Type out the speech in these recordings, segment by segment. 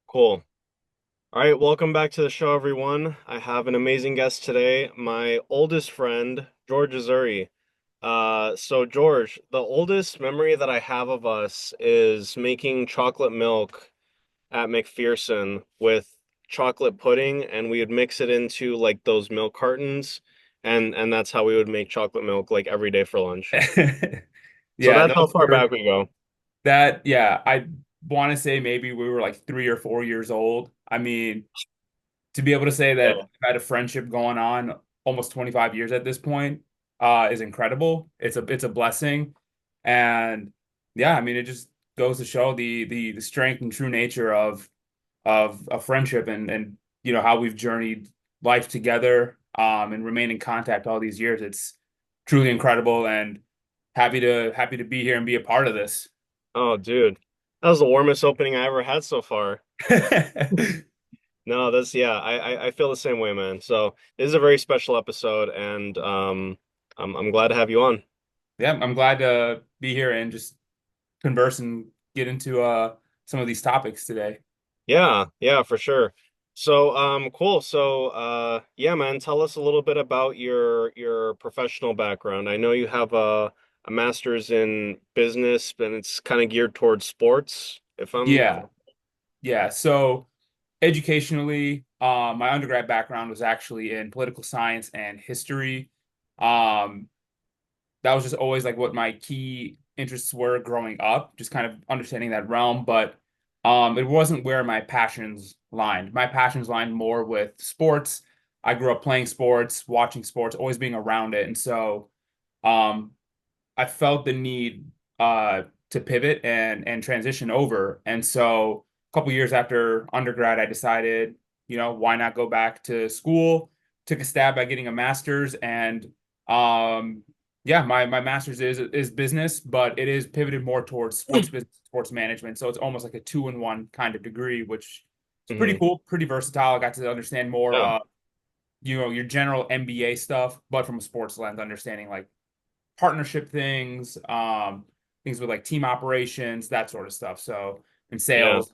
Cool. All right, welcome back to the show, everyone. I have an amazing guest today, my oldest friend, George Azouri. So George, the oldest memory that I have of us is making chocolate milk at McPherson with chocolate pudding, and we would mix it into like those milk cartons, and that's how we would make chocolate milk like every day for lunch. So Yeah, that's how those far were back we go. I want to say maybe we were like 3 or 4 years old. I mean, to be able to say that Yeah. I've had a friendship going on almost 25 years at this point, is incredible. It's a blessing. And yeah, I mean, it just goes to show the strength and true nature of a friendship and how we've journeyed life together, and remain in contact all these years. It's truly incredible and happy to be here and be a part of this. Oh, dude, that was the warmest opening I ever had so far. No, that's yeah, I feel the same way, man. So this is a very special episode, and I'm glad to have you on. Yeah, I'm glad to be here and just converse and get into some of these topics today. Yeah, yeah, for sure. So cool. So yeah, man, tell us a little bit about your professional background. I know you have a master's in business, and it's kind of geared towards sports, if I'm Yeah, yeah. So educationally, my undergrad background was actually in political science and history. Um, that was just always like what my key interests were growing up, just kind of understanding that realm. But it wasn't where my passions lined. My passions lined more with sports. I grew up playing sports, watching sports, always being around it. And so um, I felt the need to pivot and transition over. And so a couple years after undergrad, I decided, why not go back to school? Took a stab at getting a master's, and um, yeah, my master's is business, but it is pivoted more towards sports business, sports management. So it's almost like a two-in-one kind of degree, which is pretty Mhm. cool, pretty versatile. I got to understand more, Yeah. your general MBA stuff, but from a sports lens, understanding like partnership things, things with like team operations, that sort of stuff. So in Yeah. sales,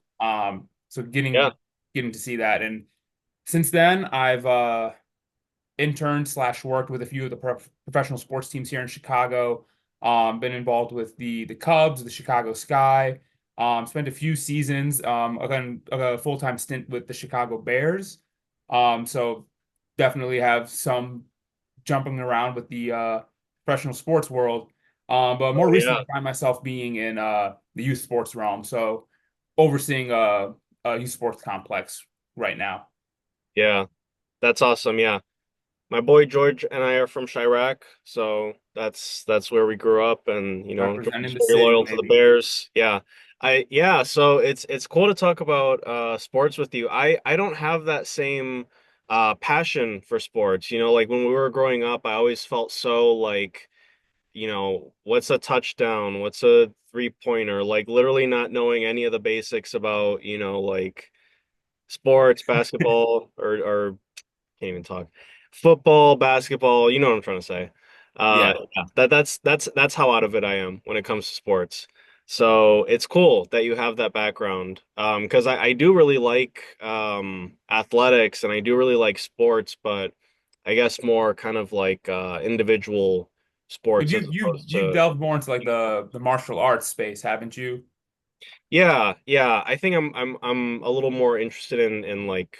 so Yeah. getting to see that, and since then I've interned slash worked with a few of the professional sports teams here in Chicago. Been involved with the Cubs, the Chicago Sky. Spent a few seasons, again, a full-time stint with the Chicago Bears. So definitely have some jumping around with the professional sports world. But more Oh recently, yeah. I find myself being in the youth sports realm. So overseeing a youth sports complex right now. Yeah. That's awesome. Yeah. My boy George and I are from Chirac, so that's where we grew up, and Representing George's the very city, loyal to the baby. Bears. Yeah. So it's cool to talk about sports with you. I don't have that same passion for sports. Like when we were growing up, I always felt so like, what's a touchdown? What's a three-pointer? Like literally not knowing any of the basics about, like sports, basketball, or can't even talk. Football, basketball, you know what I'm trying to say. Yeah. Yeah, that's how out of it I am when it comes to sports. So it's cool that you have that background. Because I do really like athletics and I do really like sports, but I guess more kind of like individual But sports you as you opposed you've to delved more into like the martial arts space, haven't you? yeah, yeah. I think I'm a little more interested in like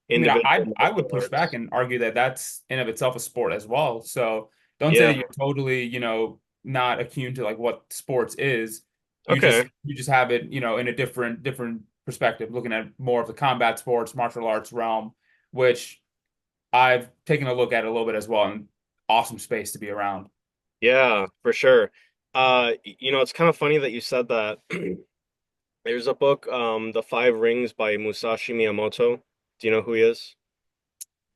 I mean, individual I martial would push back arts. and argue that that's in of itself a sport as well. So don't say that Yeah. you're totally, not attuned to like what sports is. You just Okay. you just have it, in a different perspective, looking at more of the combat sports, martial arts realm, which I've taken a look at a little bit as well, and awesome space to be around. Yeah, for sure. It's kind of funny that you said that. There's a book, The Five Rings by Musashi Miyamoto. Do you know who he is?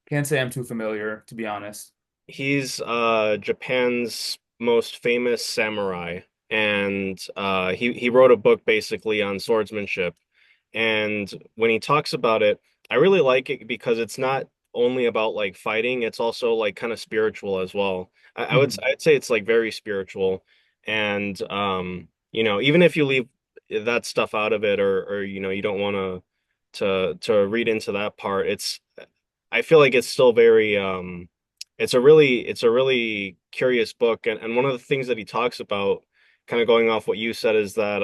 Can't say I'm too familiar, to be honest. He's Japan's most famous samurai, and he wrote a book basically on swordsmanship. And when he talks about it, I really like it because it's not only about like fighting, it's also like kind of spiritual as well. Mhm. I'd say it's like very spiritual. And even if you leave that stuff out of it or you don't want to to read into that part. I feel like it's still very it's a really curious book, and one of the things that he talks about, kind of going off what you said, is that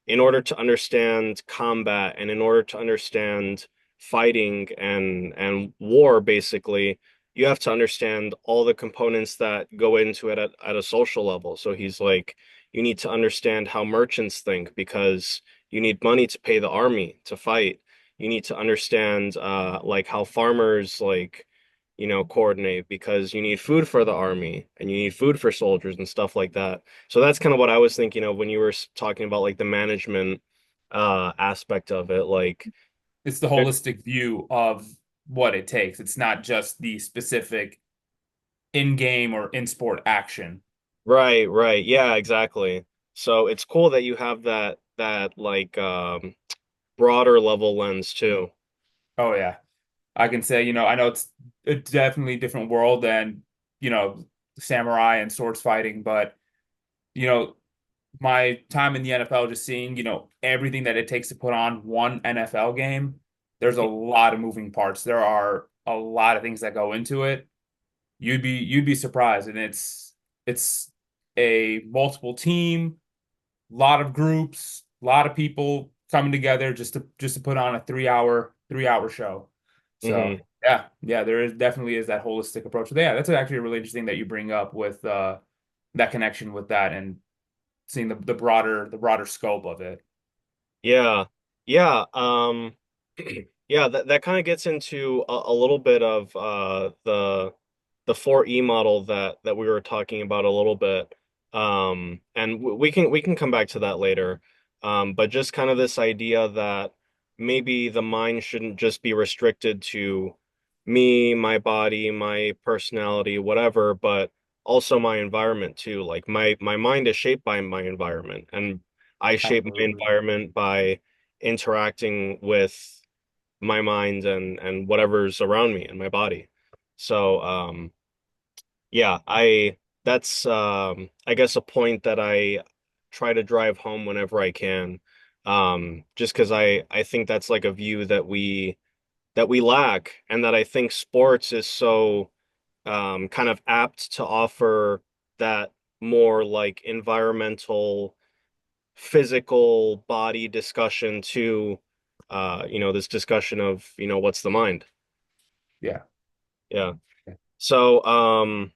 in order to understand combat and in order to understand fighting and war, basically, you have to understand all the components that go into it at a social level. So he's like, you need to understand how merchants think because you need money to pay the army to fight. You need to understand like how farmers like coordinate because you need food for the army and you need food for soldiers and stuff like that. So that's kind of what I was thinking of when you were talking about like the management aspect of it. Like, It's the holistic view of what it takes. It's not just the specific in-game or in-sport action. right, right. Yeah, exactly. So it's cool that you have that like broader level lens too. Oh yeah. I can say, I know it's a definitely different world than, samurai and swords fighting, but you know, my time in the NFL, just seeing, everything that it takes to put on one NFL game, there's a lot of moving parts. There are a lot of things that go into it. You'd be surprised. And it's a multiple team, lot of groups, a lot of people coming together just to put on a 3 hour show. So Hmm. yeah, there is definitely is that holistic approach. So, yeah, that's actually really interesting that you bring up with that connection with that and seeing the broader scope of it. Yeah. Yeah. Yeah, that kind of gets into a little bit of the 4E model that we were talking about a little bit. And we can come back to that later. But just kind of this idea that maybe the mind shouldn't just be restricted to me, my body, my personality, whatever, but also my environment too. Like my mind is shaped by my environment, and I shape my Absolutely. environment by interacting with my mind and whatever's around me and my body. So yeah, I that's I guess a point that I try to drive home whenever I can. Just because I think that's like a view that we lack, and that I think sports is so kind of apt to offer that more like environmental, physical body discussion to this discussion of what's the mind. Yeah. Yeah. So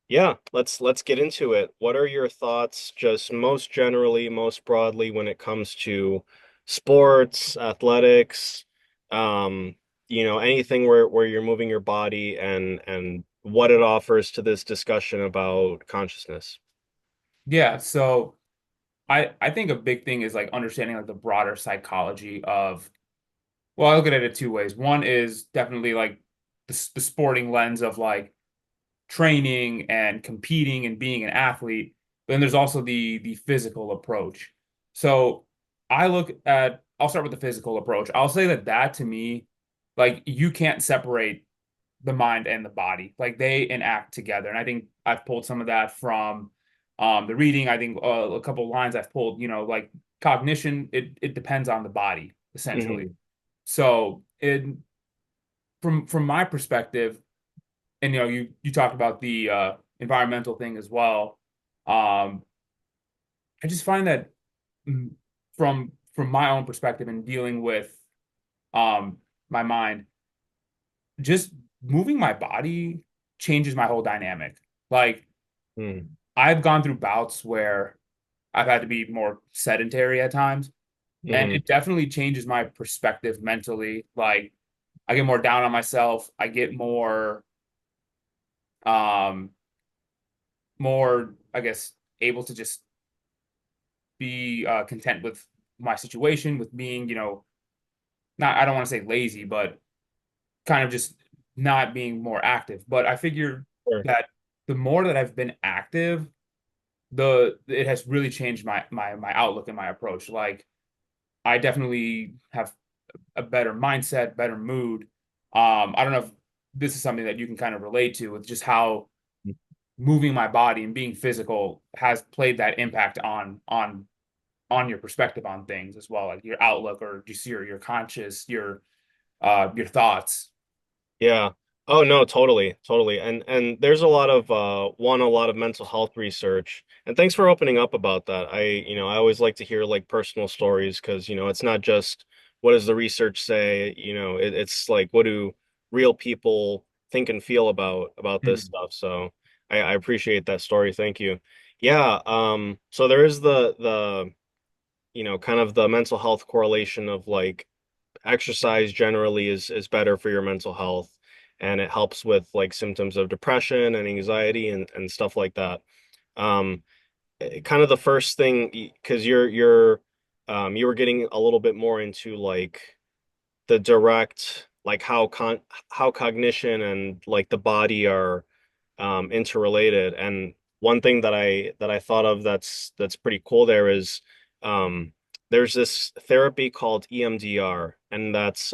yeah, let's get into it. What are your thoughts, just most generally, most broadly, when it comes to sports, athletics, um, anything where you're moving your body and what it offers to this discussion about consciousness? Yeah. So I think a big thing is like understanding like the broader psychology of, well, I look at it two ways. One is definitely like the sporting lens of like training and competing and being an athlete. But then there's also the physical approach. So I'll start with the physical approach. I'll say that to me, like you can't separate the mind and the body. Like they enact together. And I think I've pulled some of that from the reading. I think a couple of lines I've pulled, like cognition, it depends on the body, essentially. Hmm. So from my perspective, and you talked about the environmental thing as well. Um, I just find that mm, from my own perspective and dealing with um my mind, just moving my body changes my whole dynamic. Like Hmm. I've gone through bouts where I've had to be more sedentary at times, and Hmm. it definitely changes my perspective mentally. Like I get more down on myself. I get um more, I guess, able to just be content with my situation, with being, not, I don't want to say lazy, but kind of just not being more active. But I figure Sure. that the more that I've been active, the it has really changed my outlook and my approach. Like I definitely have a better mindset, better mood. I don't know if this is something that you can kind of relate to with just how moving my body and being physical has played that impact on on your perspective on things as well, like your outlook or just your conscious, your thoughts. Yeah. Oh no, totally, totally. And there's a lot of a lot of mental health research. And thanks for opening up about that. I always like to hear like personal stories because, it's not just what does the research say, it's like what do real people think and feel about this Mhm. stuff. So I appreciate that story. Thank you. Yeah, so there is the kind of the mental health correlation of like exercise generally is better for your mental health and it helps with like symptoms of depression and anxiety and stuff like that. Um, Kind of the first thing because you were getting a little bit more into like the direct like how cognition and like the body are interrelated. And one thing that I thought of that's pretty cool there is um, there's this therapy called EMDR, and that's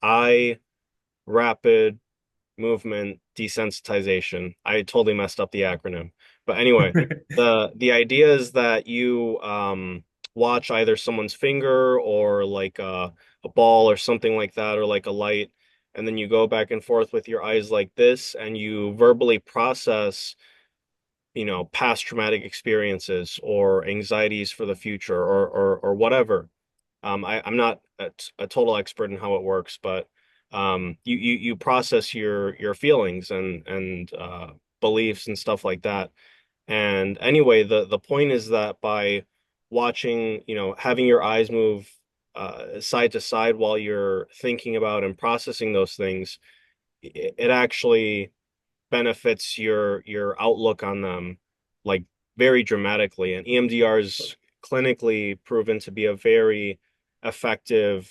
eye rapid movement desensitization. I totally messed up the acronym, but anyway, the idea is that you watch either someone's finger or like a ball or something like that, or like a light, and then you go back and forth with your eyes like this, and you verbally process past traumatic experiences or anxieties for the future or whatever. I'm not a total expert in how it works, but you process your feelings and beliefs and stuff like that. And anyway, the point is that by watching, having your eyes move side to side while you're thinking about and processing those things, it actually benefits your outlook on them like very dramatically. And EMDR is clinically proven to be a very effective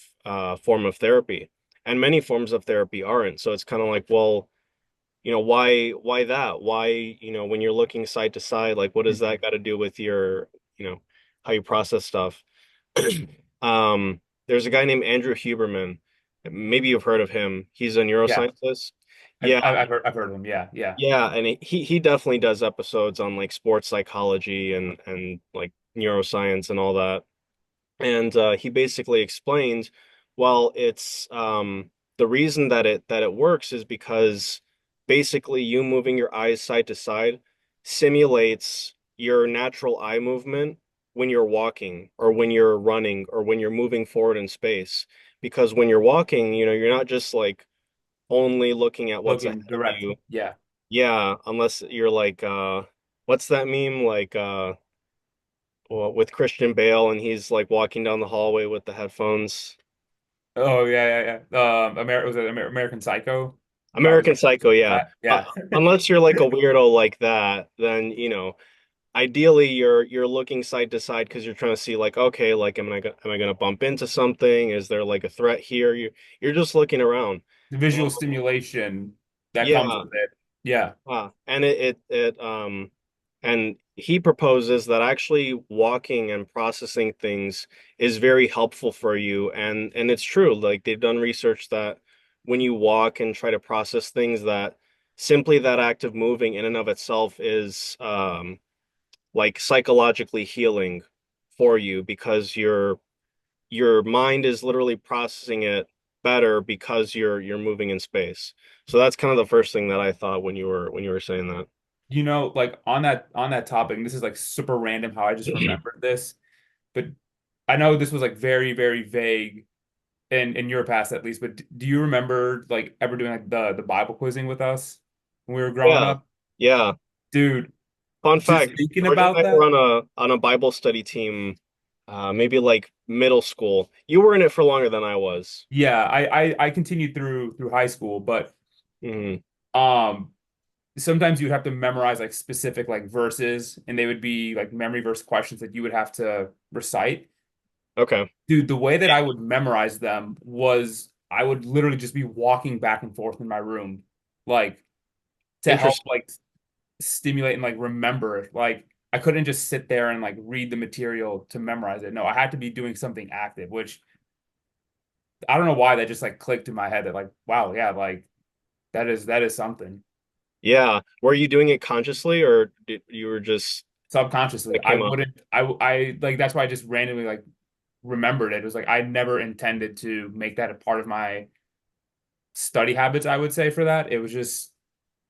form of therapy. And many forms of therapy aren't. So it's kind of like, well, why that? Why, when you're looking side to side, like what does that got to do with you know, how you process stuff? There's a guy named Andrew Huberman. Maybe you've heard of him. He's a Yeah, neuroscientist. Yeah, I've heard of them. Yeah, yeah. yeah, and he definitely does episodes on like sports psychology and like neuroscience and all that. And he basically explained, well, it's the reason that it works is because basically you moving your eyes side to side simulates your natural eye movement when you're walking or when you're running or when you're moving forward in space. Because when you're walking, you're not just like only looking at what's ahead Looking of direct. you. Yeah. Yeah, unless you're like what's that meme like well, with Christian Bale and he's like walking down the hallway with the headphones. Oh yeah, yeah, yeah. Was it American Psycho? That was American Psycho, yeah. that. Yeah. Unless you're like a weirdo like that, then ideally you're looking side to side because you're trying to see like okay, like am I gonna bump into something? Is there like a threat here? You're just looking around. The visual And stimulation that comes yeah, with it. Yeah. and and he proposes that actually walking and processing things is very helpful for you, and it's true. Like they've done research that when you walk and try to process things, that simply that act of moving in and of itself is like psychologically healing for you because your mind is literally processing it better because you're moving in space. So that's kind of the first thing that I thought when you were saying that. Like on that topic, and this is like super random how I just remembered this, but I know this was like very, very vague in your past at least, but do you remember like ever doing like the Bible quizzing with us when we were growing Yeah. up? Yeah. Dude, Fun just fact, thinking George and about I were that. on a Bible study team, maybe like middle school. You were in it for longer than I was. Yeah, I continued through high school, but Hmm. um sometimes you'd have to memorize like specific like verses and they would be like memory verse questions that you would have to recite. Okay. Dude, the way that I would memorize them was I would literally just be walking back and forth in my room, like to help Interesting. like stimulate and like remember it. Like I couldn't just sit there and like read the material to memorize it. No, I had to be doing something active, which I don't know why that just like clicked in my head that like, wow, yeah, like that is something. Yeah. Were you doing it consciously or you were just subconsciously. that I came up. wouldn't, I like, that's why I just randomly like remembered it. It was like, I never intended to make that a part of my study habits, I would say for that. It was just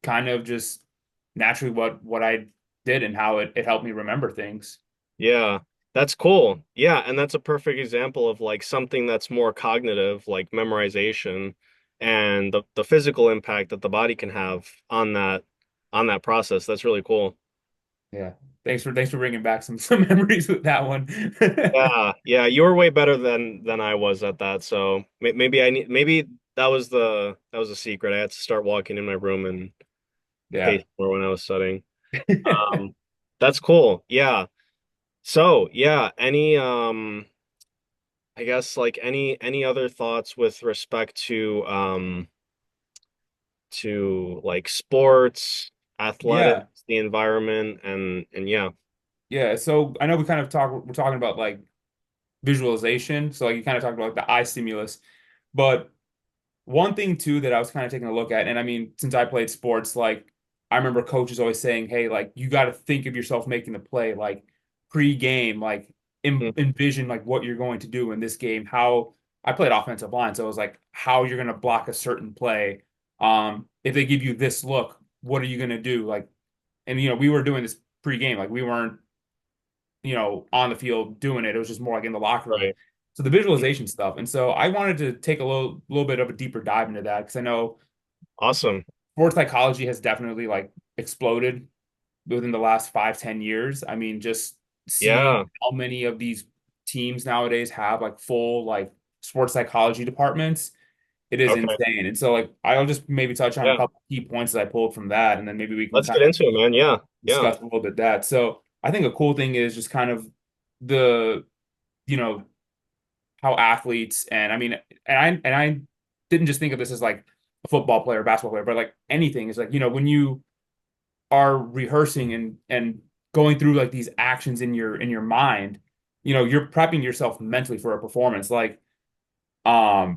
kind of just naturally what I did and how it helped me remember things. Yeah, that's cool. Yeah, and that's a perfect example of like something that's more cognitive, like memorization, and the physical impact that the body can have on that process. That's really cool. Yeah. Thanks for bringing back some memories with that one. Yeah, yeah, you were way better than I was at that. So maybe I need maybe that was a secret. I had to start walking in my room and Yeah. pace more when I was studying. That's cool. Yeah. So yeah, any I guess like any other thoughts with respect to like sports, athletics, Yeah. the environment, and yeah. Yeah. So I know we're talking about like visualization. So like you kind of talked about like the eye stimulus. But one thing too that I was kind of taking a look at, and I mean, since I played sports, like I remember coaches always saying, "Hey, like you got to think of yourself making the play, like pre-game, like Mhm. envision like what you're going to do in this game. How I played offensive line, so it was like how you're going to block a certain play. If they give you this look, what are you going to do? Like, and we were doing this pre-game, like we weren't on the field doing it. It was just more like in the locker room. Right. So the visualization stuff. And so I wanted to take a little bit of a deeper dive into that because I know Awesome. sports psychology has definitely like exploded within the last 5, 10 years. I mean, just seeing Yeah. how many of these teams nowadays have like full like sports psychology departments, it is Okay. insane. And so like I'll just maybe touch on a Yeah. couple key points that I pulled from that, and then maybe we can Let's kind get of into it, man. Yeah. Yeah. discuss a little bit that. So I think a cool thing is just kind of the you know how athletes and I mean and I didn't just think of this as like a football player, basketball player, but like anything is like when you are rehearsing and going through like these actions in your mind, you're prepping yourself mentally for a performance. Like I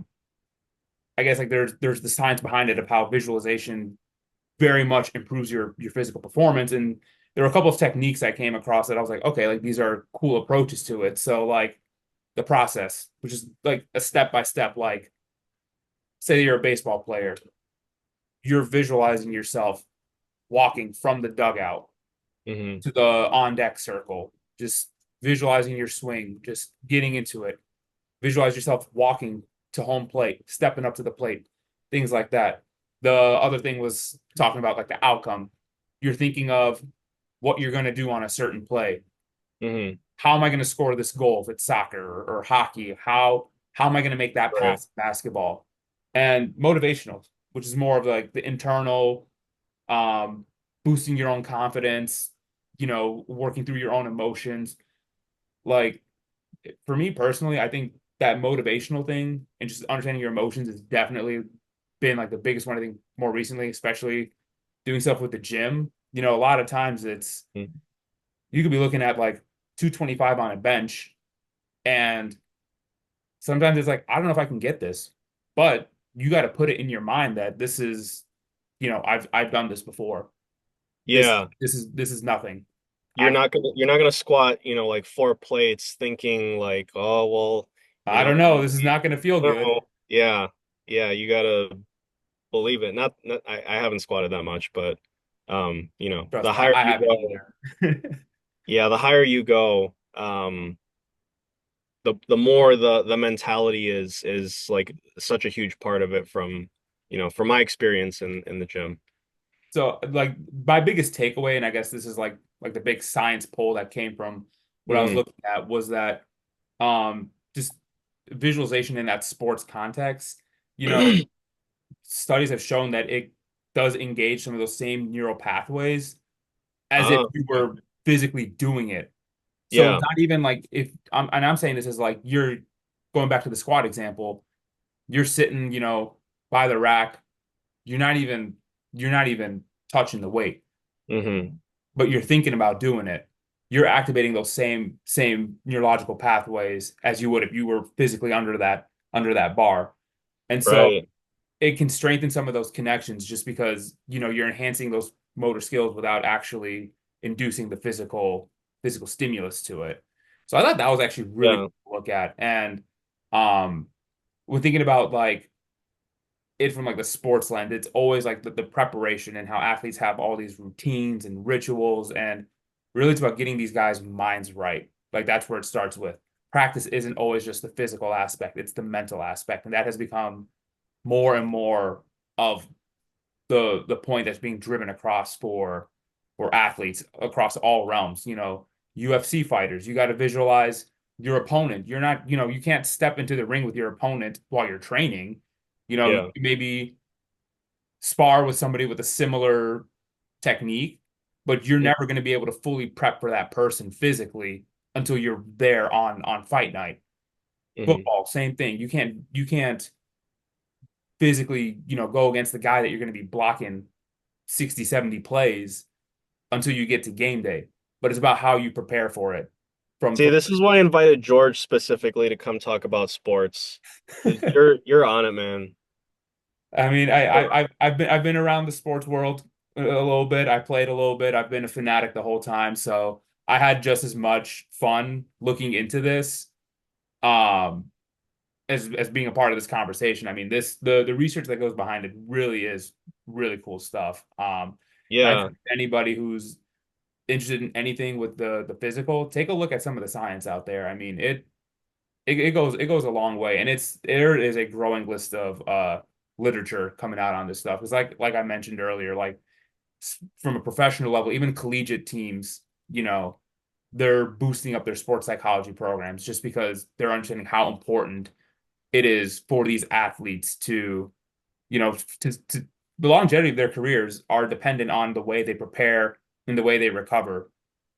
guess like there's the science behind it of how visualization very much improves your physical performance. And there were a couple of techniques I came across that I was like, okay, like these are cool approaches to it. So like the process, which is like a step by step, like say you're a baseball player, you're visualizing yourself walking from the dugout Hmm. to the on deck circle, just visualizing your swing, just getting into it. Visualize yourself walking to home plate, stepping up to the plate, things like that. The other thing was talking about like the outcome. You're thinking of what you're going to do on a certain play. Hmm. How am I going to score this goal if it's soccer or hockey? How am I going to make that Right. pass basketball? And motivational, which is more of like the internal um boosting your own confidence, working through your own emotions. Like for me personally, I think that motivational thing and just understanding your emotions has definitely been like the biggest one. I think more recently, especially doing stuff with the gym. A lot of times you could be looking at like 225 on a bench, and sometimes it's like, I don't know if I can get this, but you got to put it in your mind that this is, I've done this before. This Yeah. this is nothing. You're I not gonna you're not gonna squat, like 4 plates thinking like, oh well, I don't know. This is maybe not going to feel good. no. Yeah. Yeah, you gotta believe it. Not I haven't squatted that much, but Trust the me, higher I you haven't go, either. yeah, the higher you go, the more the mentality is like such a huge part of it from my experience in the gym. So, like, my biggest takeaway, and I guess this is like the big science poll that came from what I was Hmm. looking at, was that just visualization in that sports context. You know, studies have shown that it does engage some of those same neural pathways as if Ah, you okay. were physically doing it. So Yeah. it's not even like if I'm saying this is like you're going back to the squat example, you're sitting, by the rack, you're not even you're not even touching the weight, Hmm. but you're thinking about doing it. You're activating those same neurological pathways as you would if you were physically under that bar. And so Right. it can strengthen some of those connections just because, you're enhancing those motor skills without actually inducing the physical physical stimulus to it. So I thought that was actually really Yeah. cool to look at. And um, when thinking about like it from like the sports lens, it's always like the preparation and how athletes have all these routines and rituals, and really it's about getting these guys' minds right. Like that's where it starts with. Practice isn't always just the physical aspect, it's the mental aspect. And that has become more and more of the point that's being driven across for athletes across all realms. UFC fighters, you got to visualize your opponent. You're not, you can't step into the ring with your opponent while you're training. You Yeah. maybe spar with somebody with a similar technique, but you're never going to be able to fully prep for that person physically until you're there on fight night. Mm-hmm. Football, same thing. You can't physically, go against the guy that you're going to be blocking 60, 70 plays until you get to game day. But it's about how you prepare for it. From See, from this is why I invited George specifically to come talk about sports. 'Cause you're on it, man. I mean, I've been around the sports world a little bit. I played a little bit. I've been a fanatic the whole time, so I had just as much fun looking into this um as being a part of this conversation. I mean, the research that goes behind it really is really cool stuff. And I Yeah. think anybody who's interested in anything with the physical, take a look at some of the science out there. I mean, it goes a long way, and there is a growing list of literature coming out on this stuff. It's like I mentioned earlier, like from a professional level, even collegiate teams, they're boosting up their sports psychology programs just because they're understanding how important it is for these athletes to, to the longevity of their careers are dependent on the way they prepare and the way they recover. Mm-hmm.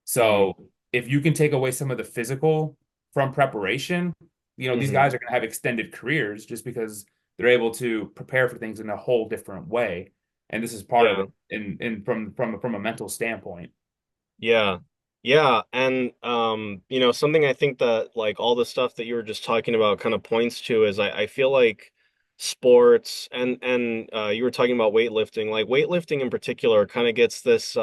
So if you can take away some of the physical from preparation, these Mm-hmm. guys are going to have extended careers just because they're able to prepare for things in a whole different way. And this is part of Yeah. it from a mental standpoint. Yeah. Yeah. And something I think that like all the stuff that you were just talking about kind of points to is I feel like sports and you were talking about weightlifting, like weightlifting in particular kind of gets this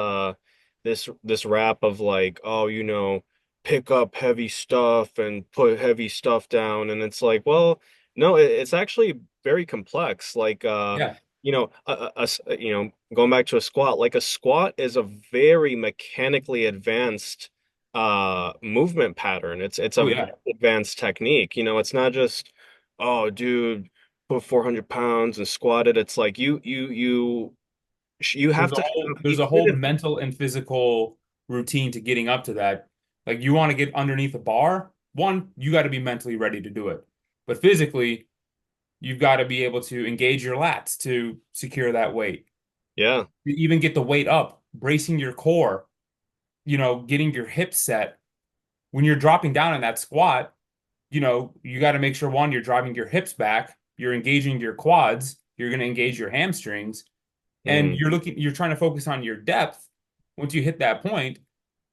rap of like, oh, pick up heavy stuff and put heavy stuff down. And it's like, well, no, it's actually very complex. Like Yeah. going back to a squat, like a squat is a very mechanically advanced movement pattern. It's a Oh very yeah. advanced technique. It's not just, oh, dude, put 400 pounds and squat it. It's like you have There's a to whole have there's a whole even mental and physical routine to getting up to that. Like you want to get underneath a bar, one, you got to be mentally ready to do it. But physically, you've got to be able to engage your lats to secure that weight. yeah, You even get the weight up, bracing your core, getting your hips set. When you're dropping down in that squat, you got to make sure one, you're driving your hips back, you're engaging your quads, you're going to engage your hamstrings, and hmm you're trying to focus on your depth. Once you hit that point,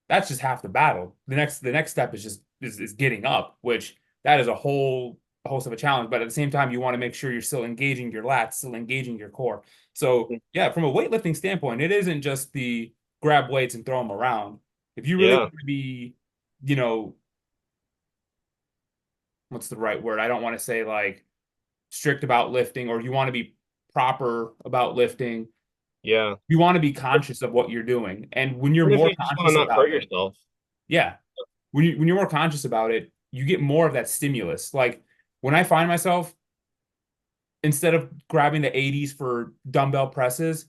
that's just half the battle. The next step is just is getting up, which that is a host of a challenge. But at the same time, you want to make sure you're still engaging your lats, still engaging your core. So yeah, from a weightlifting standpoint, it isn't just the grab weights and throw them around. If you really yeah, want to be, you know, what's the right word? I don't want to say like strict about lifting, or you want to be proper about lifting. yeah. You want to be conscious of what you're doing. And when you're Even if more you just want to conscious not hurt about it, yourself. yeah, when you're more conscious about it, you get more of that stimulus. Like when I find myself, instead of grabbing the 80s for dumbbell presses,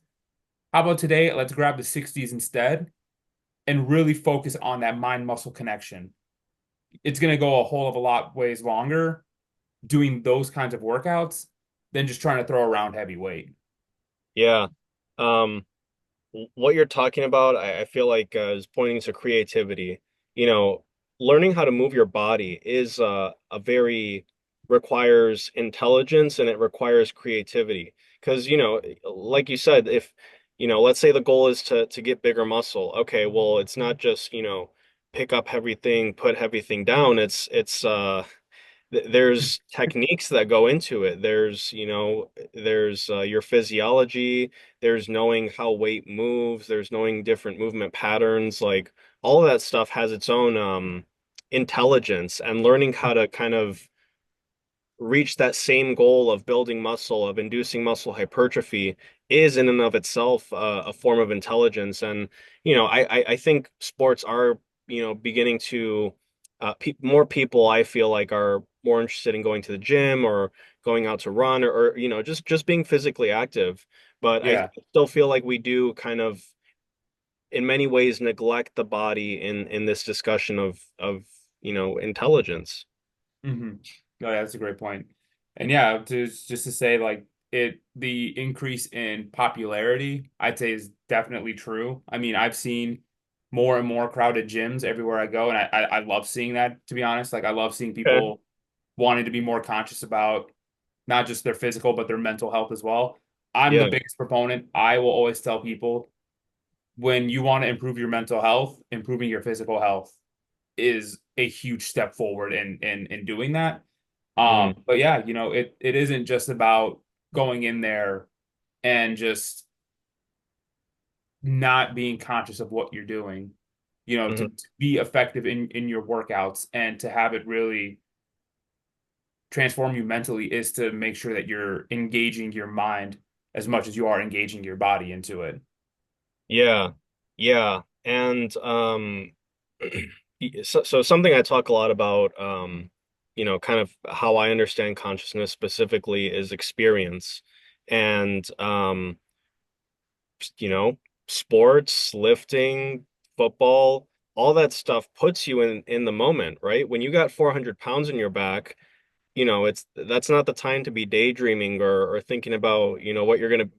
how about today? Let's grab the 60s instead and really focus on that mind muscle connection. It's going to go a whole of a lot ways longer doing those kinds of workouts than just trying to throw around heavy weight. Yeah. Um, what you're talking about, I feel like is pointing to creativity. You know, Learning how to move your body is a very requires intelligence and it requires creativity. Because, like you said, if, let's say the goal is to get bigger muscle. Okay, well, it's not just, pick up heavy thing, put heavy thing down. There's techniques that go into it. There's your physiology, there's knowing how weight moves, there's knowing different movement patterns, like all of that stuff has its own intelligence, and learning how to kind of reach that same goal of building muscle, of inducing muscle hypertrophy, is in and of itself a form of intelligence. And I think sports are beginning to pe more people, I feel like, are more interested in going to the gym or going out to run, or just being physically active. But I Yeah. still feel like we do kind of in many ways neglect the body in this discussion of intelligence. Hmm. No, yeah, that's a great point. And yeah, just to say like the increase in popularity, I'd say is definitely true. I mean, I've seen more and more crowded gyms everywhere I go, and I love seeing that, to be honest. Like I love seeing Okay. people wanting to be more conscious about not just their physical, but their mental health as well. I'm the Yeah. biggest proponent. I will always tell people when you want to improve your mental health, improving your physical health is a huge step forward in doing that. Hmm. But yeah, it isn't just about going in there and just not being conscious of what you're doing, to Hmm. be effective in your workouts and to have it really transform you mentally is to make sure that you're engaging your mind as much as you are engaging your body into it. Yeah. Yeah. And so something I talk a lot about, kind of how I understand consciousness specifically, is experience. And you know, sports, lifting, football, all that stuff puts you in the moment, right? When you got 400 pounds in your back, it's that's not the time to be daydreaming or thinking about, what you're gonna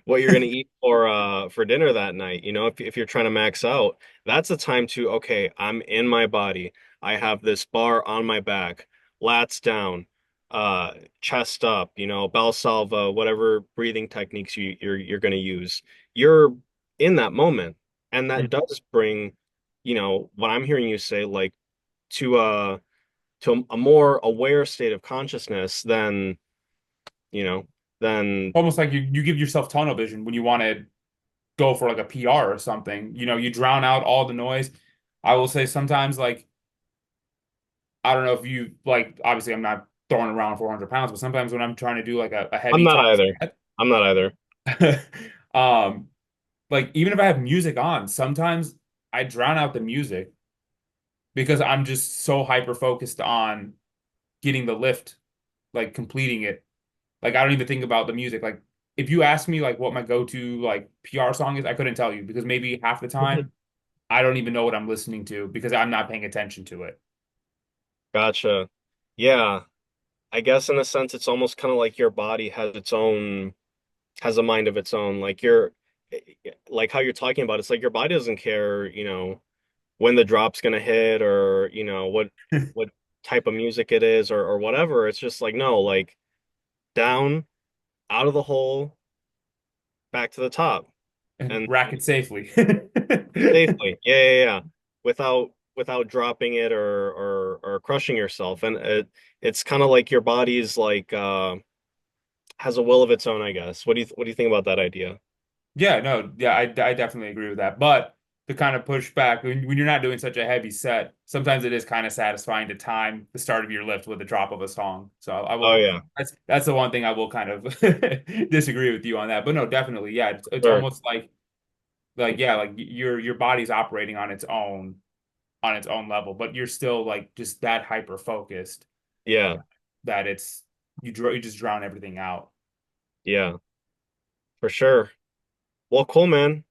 what you're gonna eat for dinner that night. If you're trying to max out, that's the time to, okay, I'm in my body. I have this bar on my back, lats down, uh, chest up, Valsalva, whatever breathing techniques you're gonna use. You're in that moment, and that does bring, what I'm hearing you say, like, to a more aware state of consciousness than, you know, than Almost like you give yourself tunnel vision when you want to go for like a PR or something. You drown out all the noise. I will say sometimes like I don't know if you like obviously I'm not throwing around 400 pounds, but sometimes when I'm trying to do like a I'm heavy not time either. I'm not either. set, um like even if I have music on, sometimes I drown out the music because I'm just so hyper focused on getting the lift, like completing it. Like I don't even think about the music. Like if you ask me like what my go-to like PR song is, I couldn't tell you because maybe half the time I don't even know what I'm listening to because I'm not paying attention to it. Gotcha. Yeah. I guess in a sense it's almost kind of like your body has a mind of its own. Like how you're talking about, it's like your body doesn't care, when the drop's gonna hit, or, what type of music it is, or whatever. It's just like, no, like, down, out of the hole, back to the top. And And rack it safely. safely. Yeah, yeah, yeah. Without dropping it or crushing yourself. And it's kind of like your body's like has a will of its own, I guess. What do you think about that idea? Yeah, no, yeah, I definitely agree with that. But to kind of push back, when you're not doing such a heavy set, sometimes it is kind of satisfying to time the start of your lift with the drop of a song. So I Oh will, yeah, that's the one thing I will kind of disagree with you on that. But no, definitely, yeah, it's sure. almost like yeah, like your body's operating on its own level, but you're still like just that hyper focused Yeah, that it's you just drown everything out. yeah, for sure. Well, cool, man.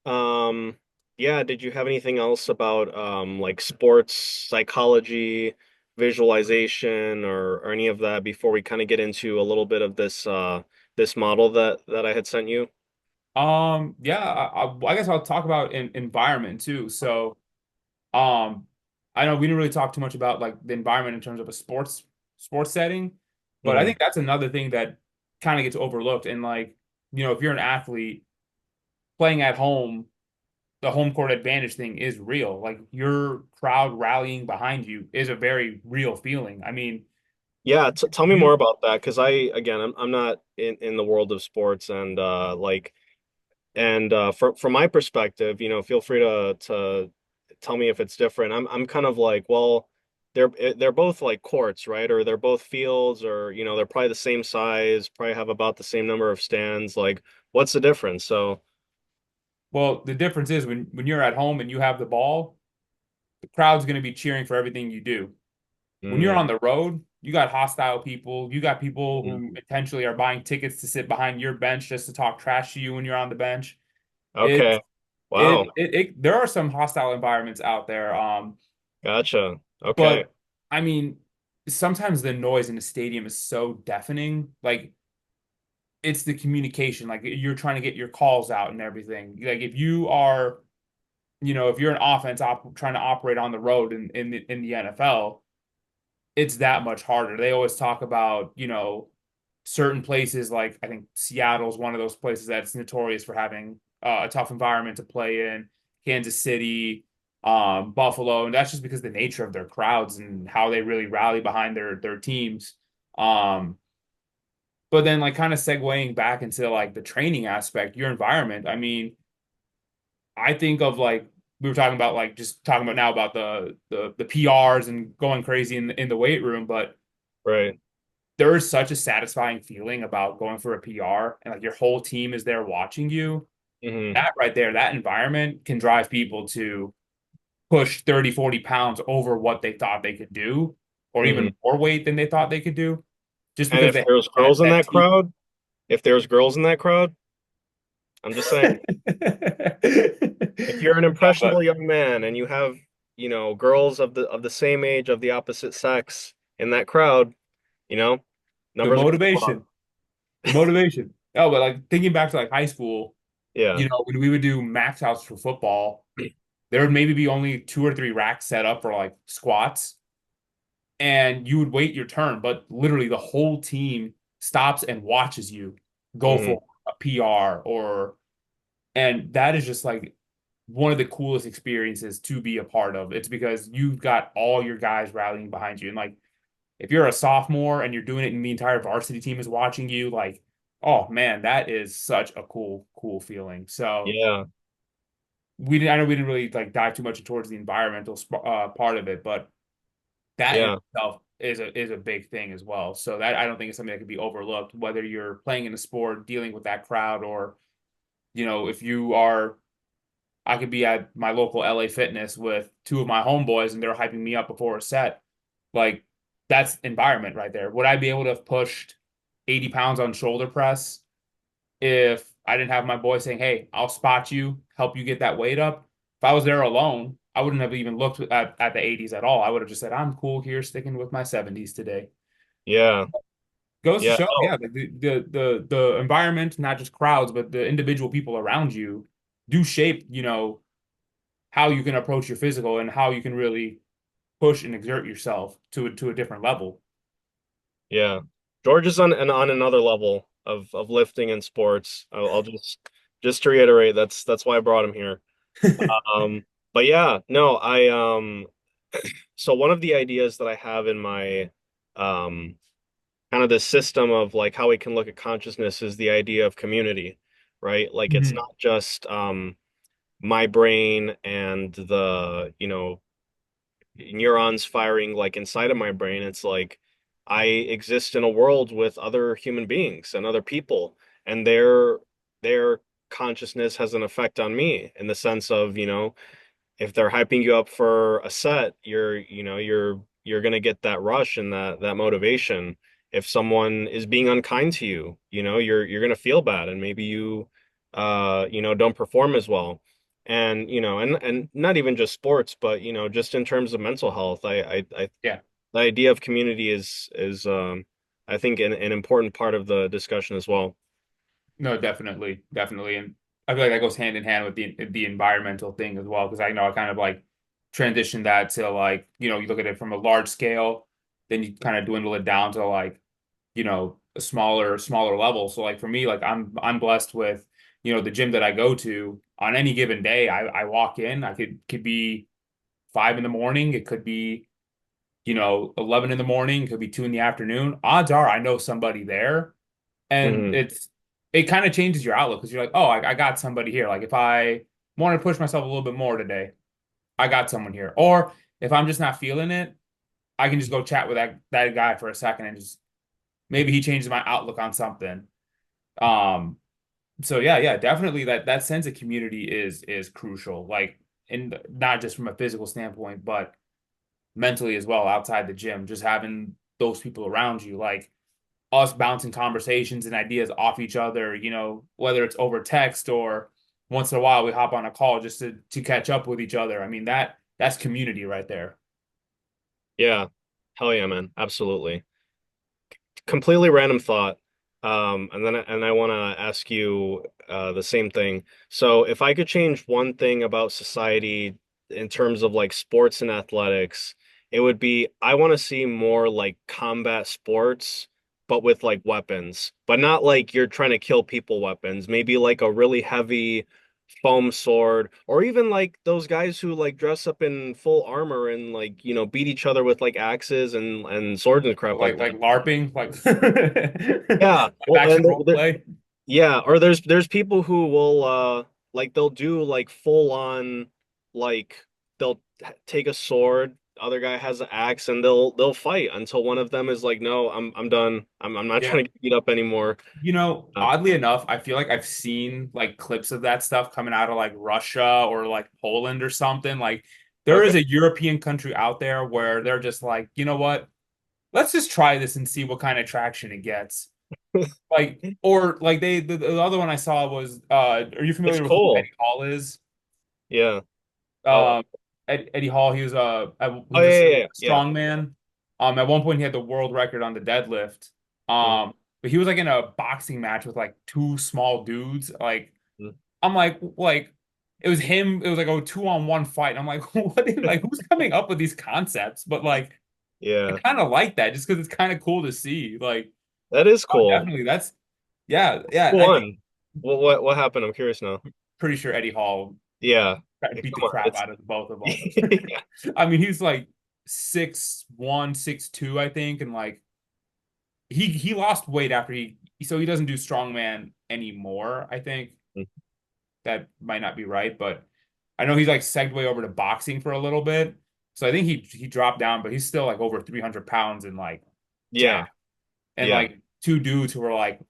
Yeah, did you have anything else about like sports psychology, visualization, or any of that before we kind of get into a little bit of this model that I had sent you? Yeah, I guess I'll talk about environment too. So, um, I know we didn't really talk too much about like the environment in terms of a sports setting, but I Hmm. think that's another thing that kind of gets overlooked. And like, if you're an athlete playing at home, the home court advantage thing is real. Like your crowd rallying behind you is a very real feeling. I mean, Yeah, t tell me more you about that, because again, I'm not in the world of sports, and from my perspective, feel free to tell me if it's different. I'm kind of like, well, they're both like courts, right? Or they're both fields, or they're probably the same size, probably have about the same number of stands. Like, what's the difference? So, Well, the difference is when you're at home and you have the ball, the crowd's going to be cheering for everything you do. When you're mm, on the road, you got hostile people. You got people mm, who intentionally are buying tickets to sit behind your bench just to talk trash to you when you're on the bench. It okay, wow, there are some hostile environments out there. gotcha. Okay, But I mean, sometimes the noise in the stadium is so deafening. Like it's the communication. Like you're trying to get your calls out and everything. Like if you are, if you're an offense trying to operate on the road in the NFL, it's that much harder. They always talk about, certain places like I think Seattle's one of those places that's notorious for having a tough environment to play in. Kansas City, Buffalo, and that's just because the nature of their crowds and how they really rally behind their teams. Um, but then like kind of segueing back into like the training aspect, your environment. I mean, I think of like we were talking about like just talking about now about the PRs and going crazy in the weight room, but right. there is such a satisfying feeling about going for a PR and like your whole team is there watching you. Hmm. That right there, that environment can drive people to push 30, 40 pounds over what they thought they could do, or Hmm. even more weight than they thought they could do, just And because if they there's have girls in that that team. crowd, if there's girls in that crowd, I'm just saying, if you're an No, but impressionable young man and you have, girls of the same age of the opposite sex in that crowd, you know, the numbers are gonna go up. motivation, the motivation. Oh, but like thinking back to like high school, Yeah. when we would do max outs for football, there would maybe be only two or three racks set up for like squats, and you would wait your turn, but literally the whole team stops and watches you go Hmm. for a PR and that is just like one of the coolest experiences to be a part of. It's because you've got all your guys rallying behind you. And like if you're a sophomore and you're doing it and the entire varsity team is watching you, like, oh man, that is such a cool feeling. So Yeah. I know we didn't really like dive too much towards the environmental part of it, but that in Yeah. itself is a big thing as well. So that I don't think it's something that can be overlooked, whether you're playing in a sport, dealing with that crowd, or if you are, I could be at my local LA Fitness with two of my homeboys and they're hyping me up before a set. Like that's environment right there. Would I be able to have pushed 80 pounds on shoulder press if I didn't have my boy saying, "Hey, I'll spot you, help you get that weight up"? If I was there alone, I wouldn't have even looked at the 80s at all. I would have just said, "I'm cool here, sticking with my 70s today." Yeah. Goes to Yeah. show, Oh, yeah, the environment, not just crowds, but the individual people around you do shape, how you can approach your physical and how you can really push and exert yourself to a different level. yeah. George is on another level of lifting and sports. I'll just to reiterate, that's why I brought him here. But yeah, no, so one of the ideas that I have in my um kind of this system of like how we can look at consciousness is the idea of community, right? Like it's Mhm. not just my brain and the, neurons firing like inside of my brain. It's like I exist in a world with other human beings and other people, and their consciousness has an effect on me in the sense of, if they're hyping you up for a set, you're gonna get that rush and that motivation. If someone is being unkind to you, you're gonna feel bad and maybe don't perform as well. And and not even just sports, but just in terms of mental health, I Yeah, the idea of community is I think an important part of the discussion as well. no, definitely, and I feel like that goes hand in hand with the environmental thing as well because I know I kind of like transitioned that to like you look at it from a large scale, then you kind of dwindle it down to like a smaller level. So like for me, like I'm blessed with the gym that I go to on any given day. I walk in, I could be 5 in the morning, it could be 11 in the morning, it could be 2 in the afternoon. Odds are I know somebody there, and Hmm. it kind of changes your outlook because you're like, oh, I got somebody here. Like if I want to push myself a little bit more today, I got someone here. Or if I'm just not feeling it, I can just go chat with that guy for a second and just maybe he changes my outlook on something. Um, so yeah, definitely that sense of community is crucial. Like, and not just from a physical standpoint, but mentally as well outside the gym. Just having those people around you, like us bouncing conversations and ideas off each other, whether it's over text or once in a while we hop on a call just to catch up with each other. I mean, that's community right there. Yeah. Hell yeah, man. Absolutely. Completely random thought. And I want to ask you the same thing. So, if I could change one thing about society in terms of like sports and athletics, it would be I want to see more like combat sports, but with like weapons, but not like you're trying to kill people weapons. Maybe like a really heavy foam sword, or even like those guys who like dress up in full armor and like, beat each other with like axes and swords and crap like Like that. LARPing, like Yeah, live well, action role play. yeah, or there's people who will like they'll do like full on like they'll take a sword, other guy has an axe, and they'll fight until one of them is like, no, I'm done. I'm not Yeah. trying to get beat up anymore. Uh, Oddly enough, I feel like I've seen like clips of that stuff coming out of like Russia or like Poland or something. Like there okay. is a European country out there where they're just like, you know what? Let's just try this and see what kind of traction it gets. Like, or like the other one I saw was are you It's familiar with who cool. Eddie Hall is? Yeah. Oh, Um Eddie Hall, oh he's yeah, a yeah, yeah. Yeah. strong man. At one point he had the world record on the deadlift. Mhm, But he was like in a boxing match with like two small dudes. Like mhm. I'm like it was him, it was like a 2-on-1 fight. And I'm like, like who's coming up with these concepts? But like I Yeah. kind of like that just because it's kind of cool to see. Like, That is oh, cool. definitely yeah. Who I think won? What happened? I'm curious now. pretty sure Eddie Hall Yeah. tried to Hey, beat the come on. crap It's out of both of them. yeah. I mean, he's like 6'1", 6'2", I think, and like he lost weight after he doesn't do strongman anymore. I think that might not be right, but I know he's like segued over to boxing for a little bit. So I think he dropped down, but he's still like over 300 pounds and like Yeah. jack. And Yeah. like two dudes who were like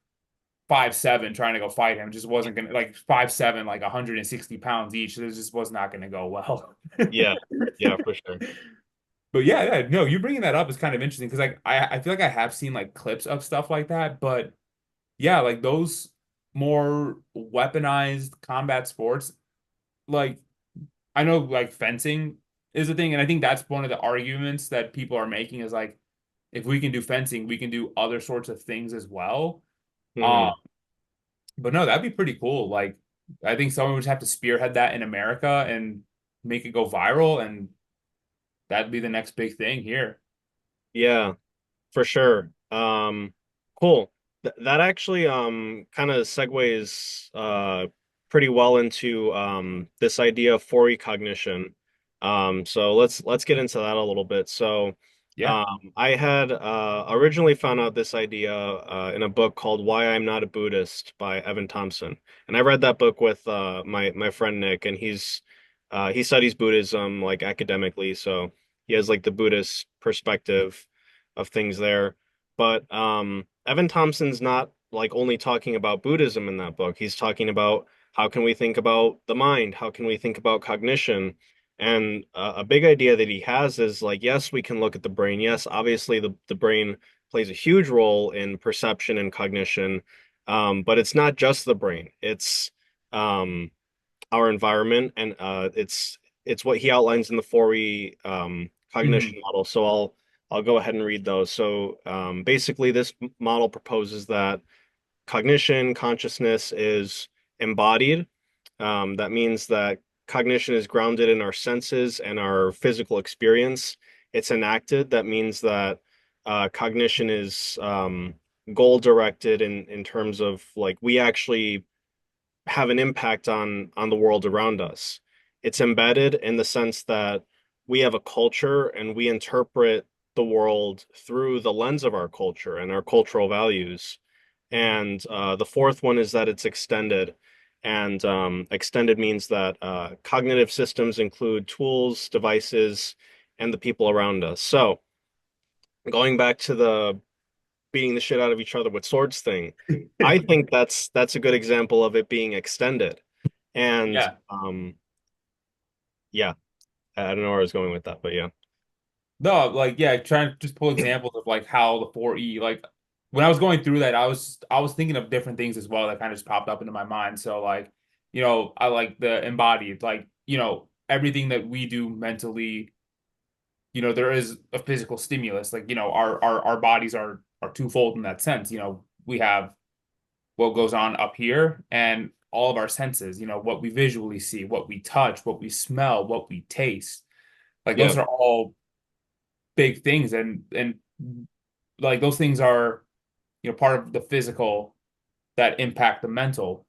5'7" trying to go fight him just wasn't gonna, like 5'7", like 160 pounds each. This just was not gonna go well. Yeah. Yeah, for sure. But yeah, no, you bringing that up is kind of interesting because like I feel like I have seen like clips of stuff like that, but yeah, like those more weaponized combat sports, like I know like fencing is a thing, and I think that's one of the arguments that people are making is like if we can do fencing, we can do other sorts of things as well. Um, Hmm. but no, that'd be pretty cool. Like I think someone would just have to spearhead that in America and make it go viral, and that'd be the next big thing here. Yeah. For sure. Cool. That actually kind of segues pretty well into this idea of for cognition. So let's get into that a little bit. So Yeah. I had originally found out this idea in a book called Why I'm Not a Buddhist by Evan Thompson. And I read that book with my friend Nick, and he studies Buddhism like academically, so he has like the Buddhist perspective of things there. But Evan Thompson's not like only talking about Buddhism in that book. He's talking about how can we think about the mind? How can we think about cognition? And a big idea that he has is like, yes, we can look at the brain. Yes, obviously the brain plays a huge role in perception and cognition, but it's not just the brain. It's um, our environment, and it's what he outlines in the 4E Hmm. cognition model. So I'll go ahead and read those. So basically, this model proposes that cognition, consciousness is embodied. That means that cognition is grounded in our senses and our physical experience. It's enacted. That means that cognition is goal directed in terms of like we actually have an impact on the world around us. It's embedded in the sense that we have a culture and we interpret the world through the lens of our culture and our cultural values. And the fourth one is that it's extended. And extended means that cognitive systems include tools, devices, and the people around us. So going back to the beating the shit out of each other with swords thing, I think that's a good example of it being extended. And Yeah. yeah, I don't know where I was going with that, but yeah. No, like yeah, trying to just pull examples of like how the 4E, like when I was going through that, I was thinking of different things as well that kind of just popped up into my mind. So like, I like the embodied, like, everything that we do mentally, there is a physical stimulus. Like, our bodies are twofold in that sense. We have what goes on up here and all of our senses, what we visually see, what we touch, what we smell, what we taste. Like Yeah. those are all big things, and like those things are part of the physical that impact the mental.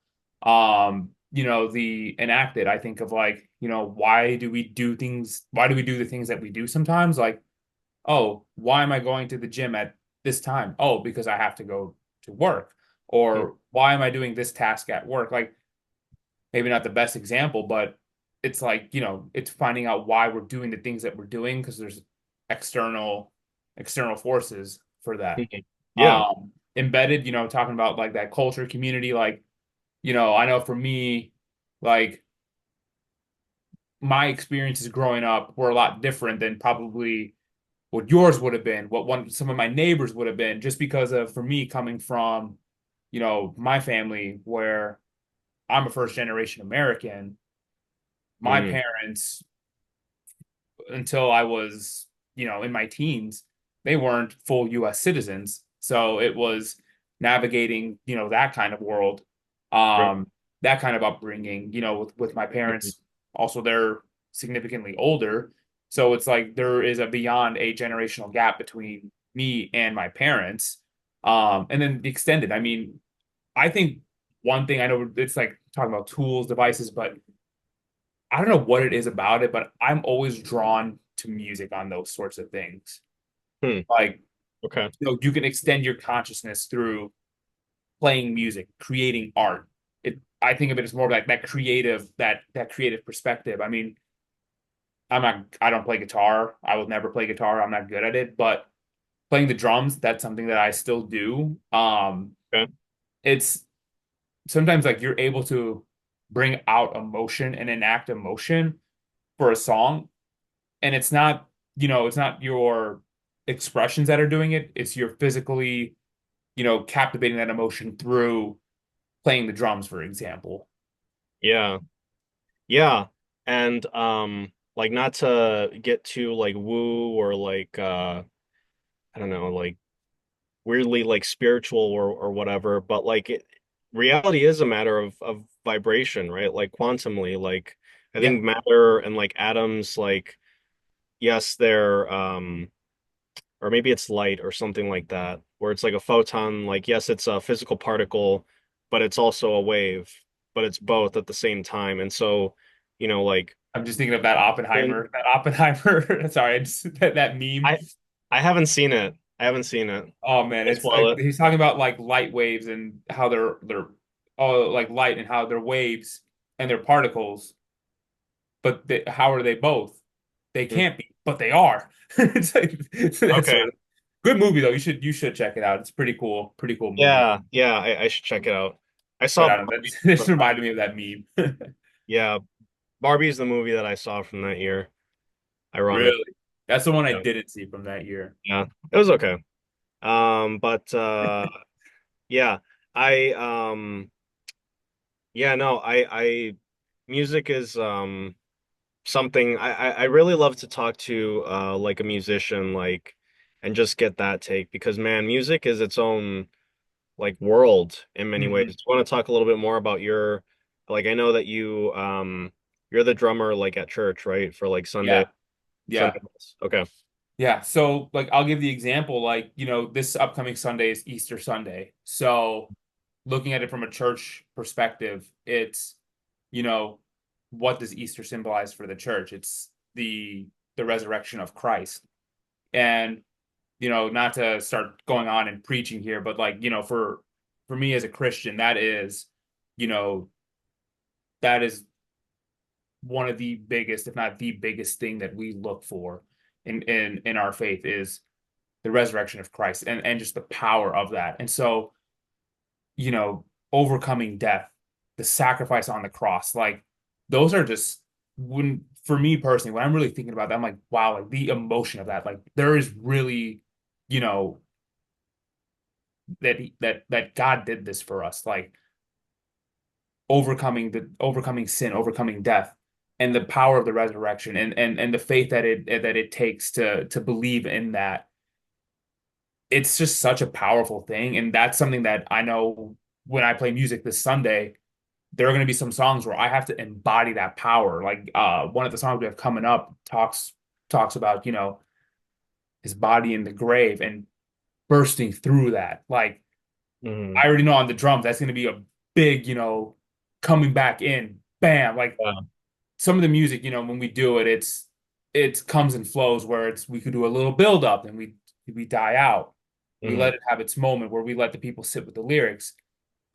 The enacted, I think of like, why do we do the things that we do sometimes? Like, oh, why am I going to the gym at this time? Oh, because I have to go to work. Mm, Or why am I doing this task at work? Like, maybe not the best example, but it's like, it's finding out why we're doing the things that we're doing because there's external external forces for that. mhm. Yeah. Embedded, talking about like that culture community, like, I know for me, like my experiences growing up were a lot different than probably what yours would have been, what some of my neighbors would have been, just because of for me coming from, my family where I'm a first generation American. My Mm, parents, until I was, in my teens, they weren't full US citizens. So it was navigating, that kind of world, right. um, that kind of upbringing, with my Mhm. parents. Also, they're significantly older. So it's like there is a beyond a generational gap between me and my parents. And then the extended. I mean, I think one thing I know it's like talking about tools, devices, but I don't know what it is about it, but I'm always drawn to music on those sorts of things. Hmm. Like, Okay. you can extend your consciousness through playing music, creating art. I think of it as more like that creative perspective. I mean, I don't play guitar. I will never play guitar. I'm not good at it, but playing the drums, that's something that I still do. Okay. It's sometimes like you're able to bring out emotion and enact emotion for a song, and it's not your expressions that are doing it. It's you're physically, captivating that emotion through playing the drums, for example. Yeah. Yeah. And like not to get too like woo or like I don't know, like weirdly like spiritual or whatever, but like reality is a matter of vibration, right? Like quantumly, like I Yeah, think matter and like atoms, like yes, they're or maybe it's light or something like that, where it's like a photon, like yes, it's a physical particle, but it's also a wave, but it's both at the same time. And so, like I'm just thinking of that Oppenheimer. That Oppenheimer. Sorry, that meme. I I haven't seen it. I haven't seen it. Oh man, Don't it's spoil like it. he's talking about like light waves and how they're oh like light and how they're waves and they're particles, but how are they both? They Mm. can't be, but they are. It's like that Okay. sort of good movie though. You should check it out. It's pretty cool movie. Yeah, yeah, I should check it out. I But saw I don't know. Barbie, This but reminded me of that meme. yeah, Barbie is the movie that I saw from that year. Ironic. Really, that's the one I Yeah, didn't see from that year. yeah, it was okay. But yeah, I yeah, no, music is something I really love to talk to like a musician like and just get that take because man, music is its own like world in many ways. Hmm. Do you want to talk a little bit more about your like I know that you're the drummer like at church, right? For like Yeah, yeah. Sundays. Okay. Yeah, so like I'll give the example, like, this upcoming Sunday is Easter Sunday. So looking at it from a church perspective, it's, you know, what does Easter symbolize for the church? It's the resurrection of Christ. And, not to start going on and preaching here, but like, for me as a Christian, that is, you know, that is one of the biggest, if not the biggest thing that we look for in our faith is the resurrection of Christ and just the power of that. And so, you know, overcoming death, the sacrifice on the cross, like those are just when for me personally, when I'm really thinking about that, I'm like, wow, like the emotion of that, like there is really, you know, that God did this for us, like overcoming sin, overcoming death, and the power of the resurrection, and the faith that it takes to believe in that. It's just such a powerful thing, and that's something that I know when I play music this Sunday. There are going to be some songs where I have to embody that power. Like one of the songs we have coming up talks about his body in the grave and bursting through that. Like Hmm. I already know on the drums that's going to be a big coming back in, bam. Like Yeah. some of the music, when we do it, it comes and flows where we could do a little build up and we die out. We Hmm. let it have its moment where we let the people sit with the lyrics,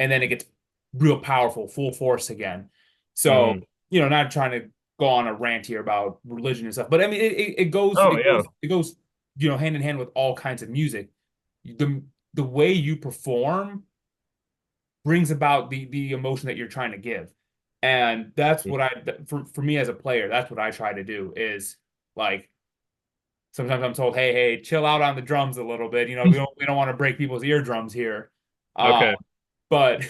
and then it gets real powerful, full force again. So, Hmm. not trying to go on a rant here about religion and stuff, but I mean, it goes, Oh it yeah. goes, it goes, hand in hand with all kinds of music. The way you perform brings about the emotion that you're trying to give. And that's what for me as a player, that's what I try to do is like sometimes I'm told, hey, chill out on the drums a little bit. We don't want to break people's eardrums here. Uh, Okay. but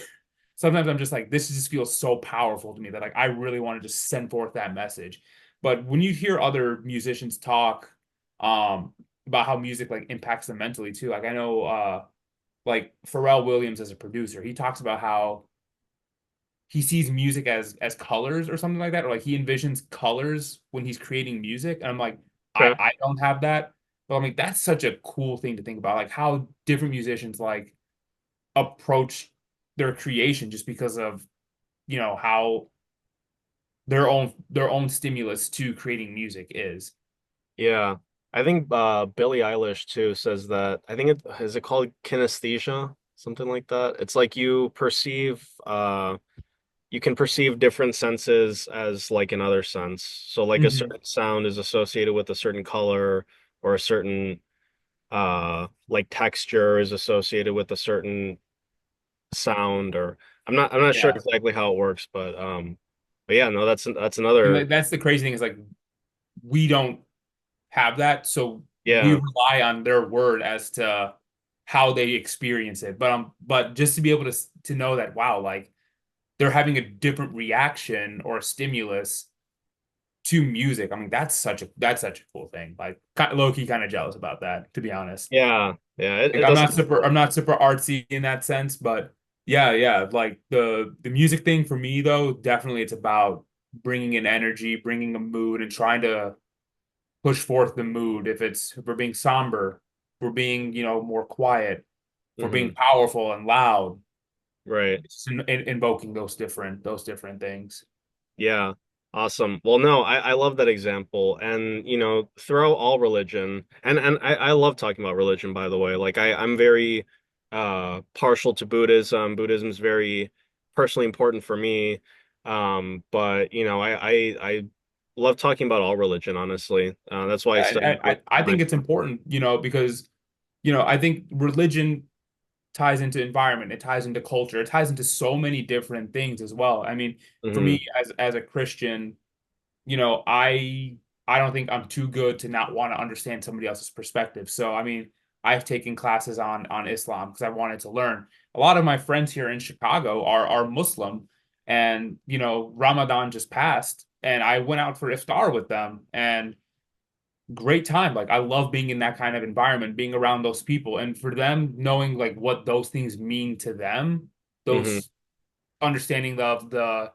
sometimes I'm just like, this just feels so powerful to me that like I really want to just send forth that message. But when you hear other musicians talk um about how music like impacts them mentally too, like I know like Pharrell Williams as a producer, he talks about how he sees music as colors or something like that, or like he envisions colors when he's creating music. And I'm like, Okay. I don't have that. But I'm like, that's such a cool thing to think about, like how different musicians like approach their creation just because of, how their own stimulus to creating music is. Yeah. I think Billie Eilish too says that. I think it is it called kinesthesia, something like that. It's like you can perceive different senses as like another sense. So like a Mhm. certain sound is associated with a certain color or a certain like texture is associated with a certain sound or I'm not sure Yeah. exactly how it works, but yeah, no, that's And another like, that's the crazy thing is like we don't have that. So we yeah. rely on their word as to how they experience it. But just to be able to know that, wow, like they're having a different reaction or a stimulus to music. I mean, that's such a cool thing. Like low key kind of jealous about that, to be honest. Yeah. Yeah, Like it doesn't I'm not super artsy in that sense, but yeah. Like the music thing for me though, definitely it's about bringing in energy, bringing a mood, and trying to push forth the mood. If we're being somber, if we're being more quiet, if we're being hmm powerful and loud, right. it's invoking those different things. Yeah. Awesome. Well, no, I love that example. And, throughout all religion, and I love talking about religion, by the way. Like I'm very partial to Buddhism. Buddhism is very personally important for me. But I love talking about all religion, honestly. That's why I Yeah, and studied I my think it's important, because I think religion ties into environment, it ties into culture, it ties into so many different things as well. I mean, for hmm me as a Christian, I don't think I'm too good to not want to understand somebody else's perspective. So I mean, I've taken classes on Islam because I wanted to learn. A lot of my friends here in Chicago are Muslim, and Ramadan just passed, and I went out for iftar with them, and great time. Like I love being in that kind of environment, being around those people, and for them knowing like what those things mean to them, hmm those understanding of the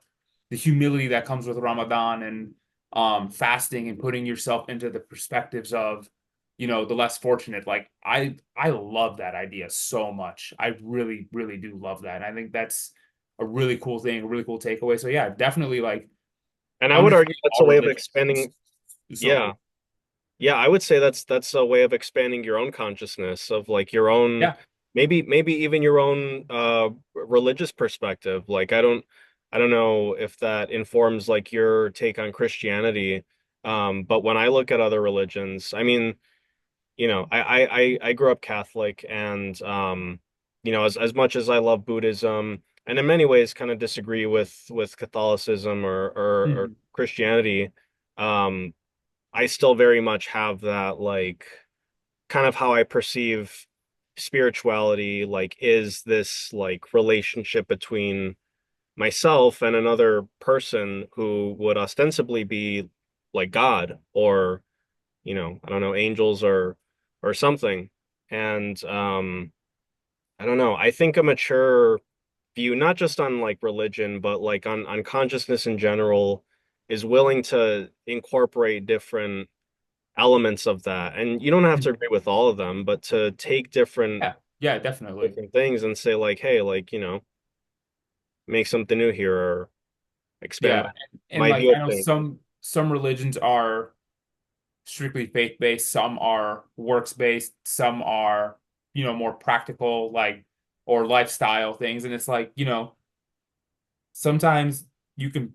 humility that comes with Ramadan and fasting and putting yourself into the perspectives of the less fortunate. Like I love that idea so much. I really really do love that. And I think that's a really cool thing, a really cool takeaway. So yeah, definitely like And I would argue understanding that's a all way of religions is, expanding. is so Yeah. cool. Yeah, I would say that's a way of expanding your own consciousness of like your own Yeah. maybe even your own religious perspective. Like I don't I don't know if that informs like your take on Christianity. But when I look at other religions, I mean, I grew up Catholic, and as much as I love Buddhism, and in many ways kind of disagree with Catholicism or Mhm. Christianity, um, I still very much have that like kind of how I perceive spirituality, like is this like relationship between myself and another person who would ostensibly be like God or, I don't know, angels or something. And I don't know. I think a mature view, not just on like religion, but like on consciousness in general, is willing to incorporate different elements of that. And you don't have to Mhm. agree with all of them, but to take different Yeah, yeah, definitely. different things and say like, hey, like, make something new here or expand Yeah, my, and my like view I of know things. some religions are strictly faith-based, some are works-based, some are, more practical, like or lifestyle things. And it's like, sometimes you can,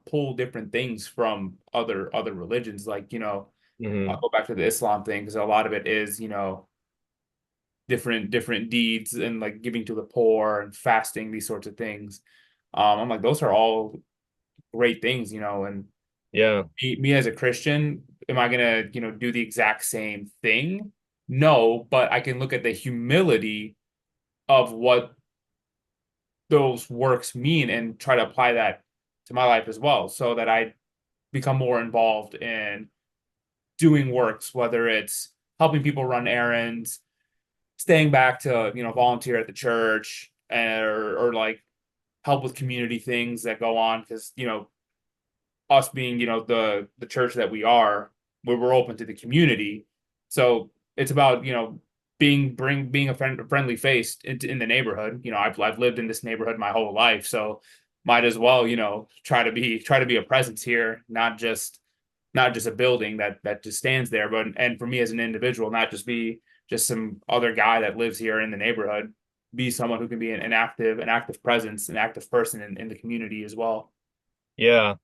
pull different things from other religions. Like, Hmm. I'll go back to the Islam thing because a lot of it is, different deeds and like giving to the poor and fasting, these sorts of things. I'm like, those are all great things, and Yeah. me as a Christian, am I gonna, do the exact same thing? No, but I can look at the humility of what those works mean and try to apply that to my life as well, so that I become more involved in doing works, whether it's helping people run errands, staying back to, volunteer at the church, or like help with community things that go on because, us being, the church that we are, where we're open to the community. So it's about, being a friendly face in the neighborhood. I've lived in this neighborhood my whole life, so might as well, try to be a presence here, not just a building that just stands there, but and for me as an individual, not just be just some other guy that lives here in the neighborhood, be someone who can be an active presence, an active person in the community as well. Yeah.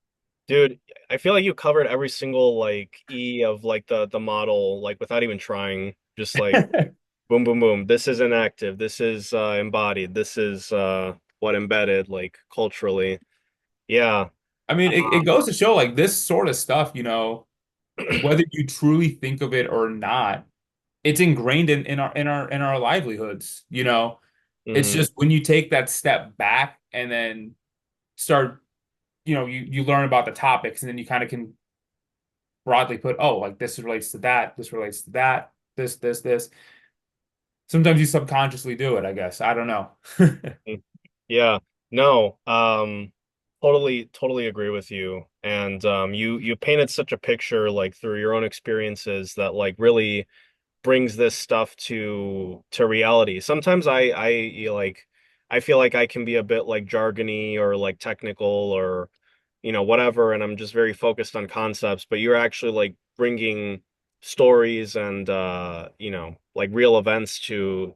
Dude, I feel like you covered every single like E of like the model, like without even trying. Just like boom, boom, boom. This is inactive. This is embodied. This is what embedded, like culturally. Yeah. I mean, it goes to show like this sort of stuff, whether you truly think of it or not, it's ingrained in our livelihoods. It's Hmm. just when you take that step back and then start, you learn about the topics, and then you kind of can broadly put, oh, like this relates to that, this relates to that, this. Sometimes you subconsciously do it, I guess. I don't know. Yeah. No. Totally agree with you. And you painted such a picture like through your own experiences that like really brings this stuff to reality. Sometimes like I feel like I can be a bit like jargony or like technical or whatever, and I'm just very focused on concepts, but you're actually like bringing stories and like real events to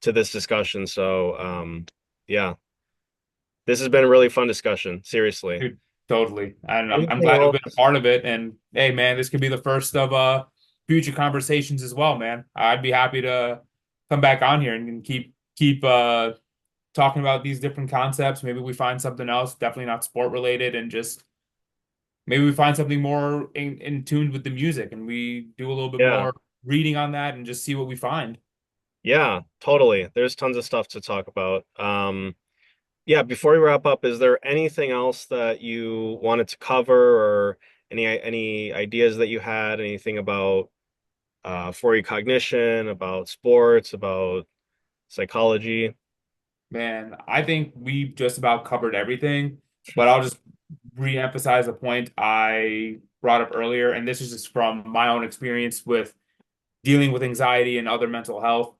this discussion. So yeah, this has been a really fun discussion, seriously. Dude, totally. And I'm Anything glad to have been a else? part of it. And hey, man, this could be the first of future conversations as well, man. I'd be happy to come back on here and keep talking about these different concepts. Maybe we find something else, definitely not sport related, and just maybe we find something more in tune with the music, and we do a little bit Yeah. more reading on that and just see what we find. Yeah, totally. There's tons of stuff to talk about. Yeah, before we wrap up, is there anything else that you wanted to cover or any ideas that you had, anything about for you cognition, about sports, about psychology? Man, I think we just about covered everything, but I'll just re-emphasize a point I brought up earlier, and this is just from my own experience with dealing with anxiety and other mental health.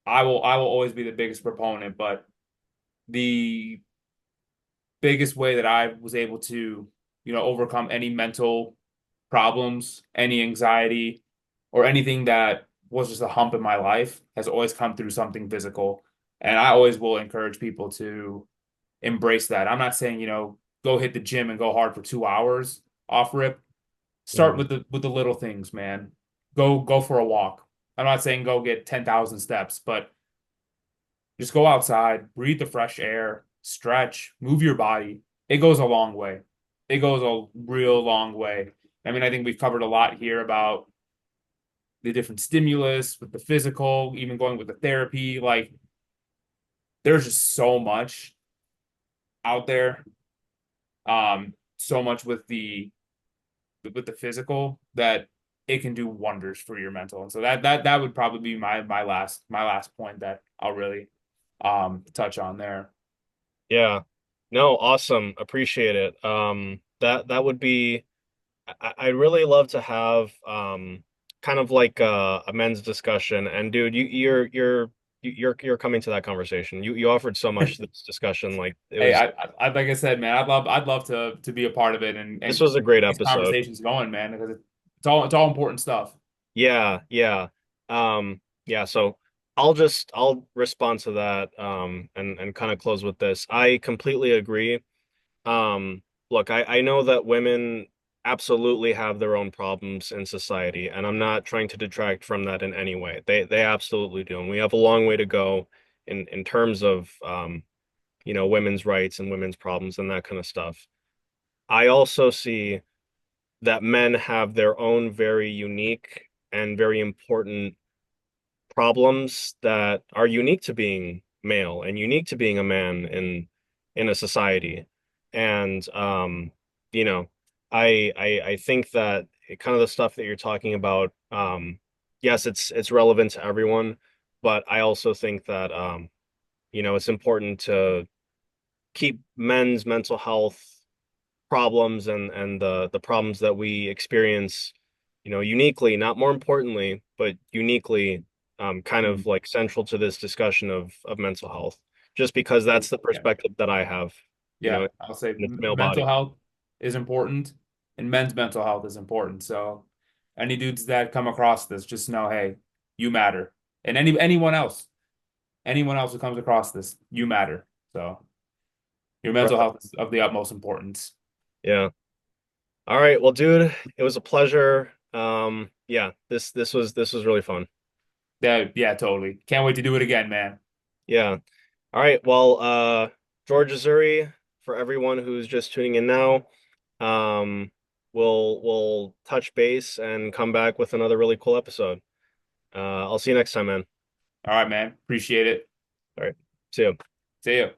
I will always be the biggest proponent, but the biggest way that I was able to, overcome any mental problems, any anxiety, or anything that was just a hump in my life has always come through something physical. And I always will encourage people to embrace that. I'm not saying, go hit the gym and go hard for 2 hours off rip. Start Mhm. with the little things, man. Go for a walk. I'm not saying go get 10,000 steps, but just go outside, breathe the fresh air, stretch, move your body. It goes a long way. It goes a real long way. I mean, I think we've covered a lot here about the different stimulus with the physical, even going with the therapy. Like, there's just so much out there. So much with the physical that it can do wonders for your mental. And so that would probably be my last point that I'll really touch on there. Yeah. No, awesome. Appreciate it. That would be I'd really love to have kind of like a men's discussion. And dude, you're coming to that conversation. You offered so much to this discussion. Like it Hey, was like I said, man, I'd love to be a part of it this and was a great keep these episode. conversations going, man, because it's all important stuff. Yeah, yeah. Yeah, so I'll respond to that and kind of close with this. I completely agree. Look, I know that women absolutely have their own problems in society, and I'm not trying to detract from that in any way. They absolutely do, and we have a long way to go in terms of women's rights and women's problems and that kind of stuff. I also see that men have their own very unique and very important problems that are unique to being male and unique to being a man in a society. And you know, I think that kind of the stuff that you're talking about, yes, it's relevant to everyone, but I also think that it's important to keep men's mental health problems and the problems that we experience, uniquely, not more importantly, but uniquely, kind Mm. of like central to this discussion of mental health, just because that's the Yeah. perspective that I have, Yeah, in I'll say the male mental body. health is important and men's mental health is important. So any dudes that come across this, just know, hey, you matter. And anyone else who comes across this, you matter. So your mental Right. health is of the utmost importance. Yeah. All right. Well, dude, it was a pleasure. Yeah, this was really fun. Yeah, yeah, totally. Can't wait to do it again, man. Yeah. All right. Well, George Azouri, for everyone who's just tuning in now, um, we'll touch base and come back with another really cool episode. I'll see you next time, man. All right, man. Appreciate it. All right. See you. See ya.